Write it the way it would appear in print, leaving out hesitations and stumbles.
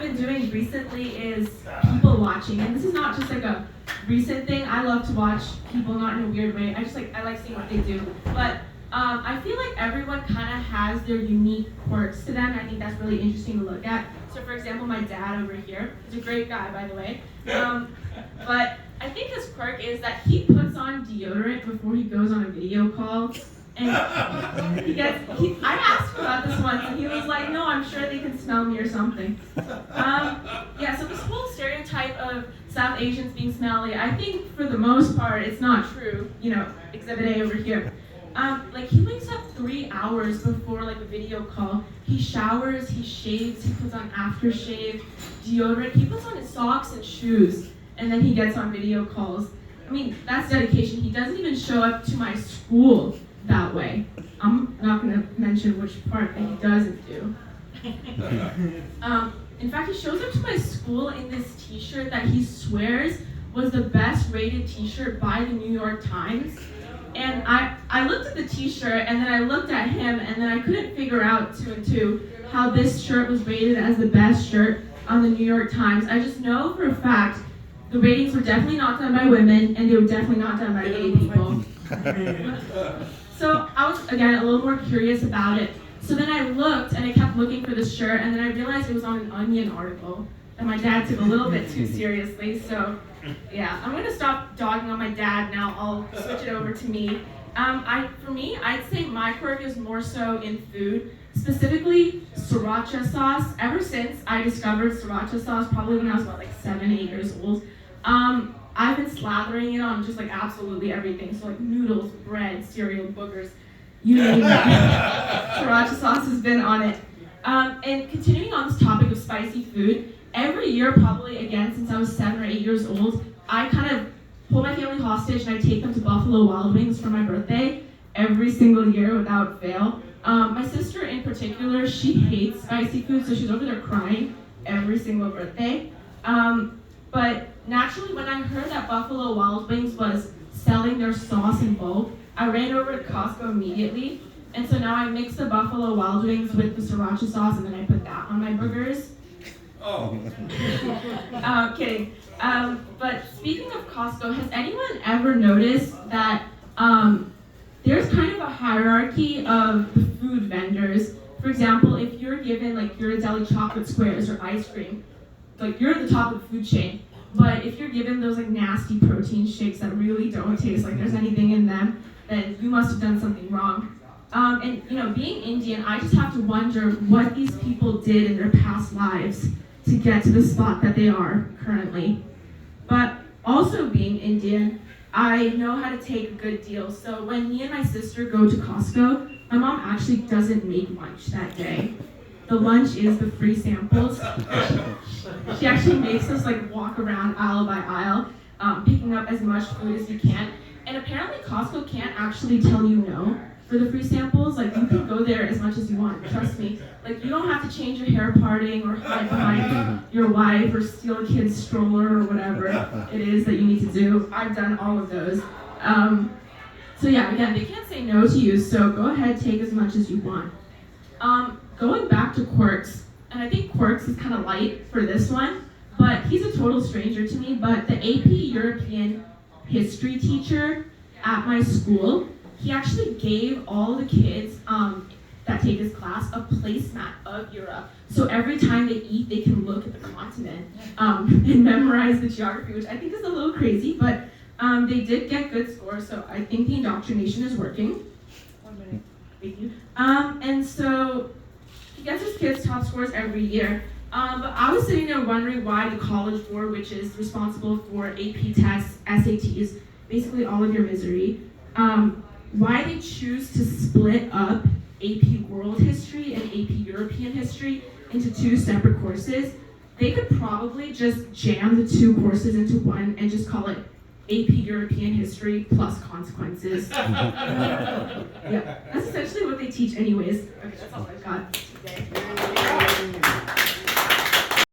been doing recently is people watching, and this is not just like a recent thing. I love to watch people, not in a weird way. I like seeing what they do, but I feel like everyone kind of has their unique quirks to them. And I think that's really interesting to look at. So, for example, my dad over here is a great guy, by the way. But I think his quirk is that he puts on deodorant before he goes on a video call. And I asked about this once, and he was like, no, I'm sure they can smell me or something. So this whole stereotype of South Asians being smelly, I think for the most part, it's not true. Exhibit A over here. He wakes up 3 hours before a video call. He showers, he shaves, he puts on aftershave, deodorant, he puts on his socks and shoes, and then he gets on video calls. I mean, that's dedication. He doesn't even show up to my school that way. I'm not going to mention which part that he doesn't do. In fact, he shows up to my school in this t-shirt that he swears was the best rated t-shirt by the New York Times. And I looked at the t-shirt, and then I looked at him, and then I couldn't figure out 2 and 2 how this shirt was rated as the best shirt on the New York Times. I just know for a fact the ratings were definitely not done by women, and they were definitely not done by gay people. So I was, again, a little more curious about it. So then I looked, and I kept looking for this shirt, and then I realized it was on an Onion article that my dad took a little bit too seriously. So yeah, I'm going to stop dogging on my dad now. I'll switch it over to me. For me, I'd say my quirk is more so in food, specifically sriracha sauce. Ever since I discovered sriracha sauce, probably when I was about 7, 8 years old, I've been slathering it on just absolutely everything. So noodles, bread, cereal, boogers, you name it. Sriracha sauce has been on it. And continuing on this topic of spicy food, every year, probably again since I was 7 or 8 years old, I kind of pull my family hostage and I take them to Buffalo Wild Wings for my birthday every single year without fail. My sister in particular, she hates spicy food, so she's over there crying every single birthday. But naturally, when I heard that Buffalo Wild Wings was selling their sauce in bulk, I ran over to Costco immediately. And so now I mix the Buffalo Wild Wings with the sriracha sauce, and then I put that on my burgers. Oh. Kidding. But speaking of Costco, has anyone ever noticed that there's kind of a hierarchy of the food vendors? For example, if you're given Ghirardelli chocolate squares or ice cream, you're at the top of the food chain. But if you're given those nasty protein shakes that really don't taste like there's anything in them, then you must have done something wrong. And being Indian, I just have to wonder what these people did in their past lives to get to the spot that they are currently. But also being Indian, I know how to take a good deal. So when me and my sister go to Costco, my mom actually doesn't make lunch that day. The lunch is the free samples. She actually makes us walk around aisle by aisle, picking up as much food as we can. And apparently Costco can't actually tell you no for the free samples. You can go there as much as you want, trust me. You don't have to change your hair parting or hide behind your wife or steal a kid's stroller or whatever it is that you need to do. I've done all of those. So yeah, again, they can't say no to you, so go ahead, take as much as you want. Going back to quirks, and I think quirks is kind of light for this one, but he's a total stranger to me, but the AP European history teacher at my school, he actually gave all the kids that take his class a placemat of Europe. So every time they eat, they can look at the continent and memorize the geography, which I think is a little crazy, but they did get good scores, so I think the indoctrination is working. 1 minute, thank you. And so he gets his kids top scores every year. But I was sitting there wondering why the College Board, which is responsible for AP tests, SATs, basically all of your misery, why they choose to split up AP World History and AP European History into 2 separate courses. They could probably just jam the 2 courses into one and just call it AP European History plus consequences. Yeah, that's essentially what they teach anyways. Okay, that's all I've got today.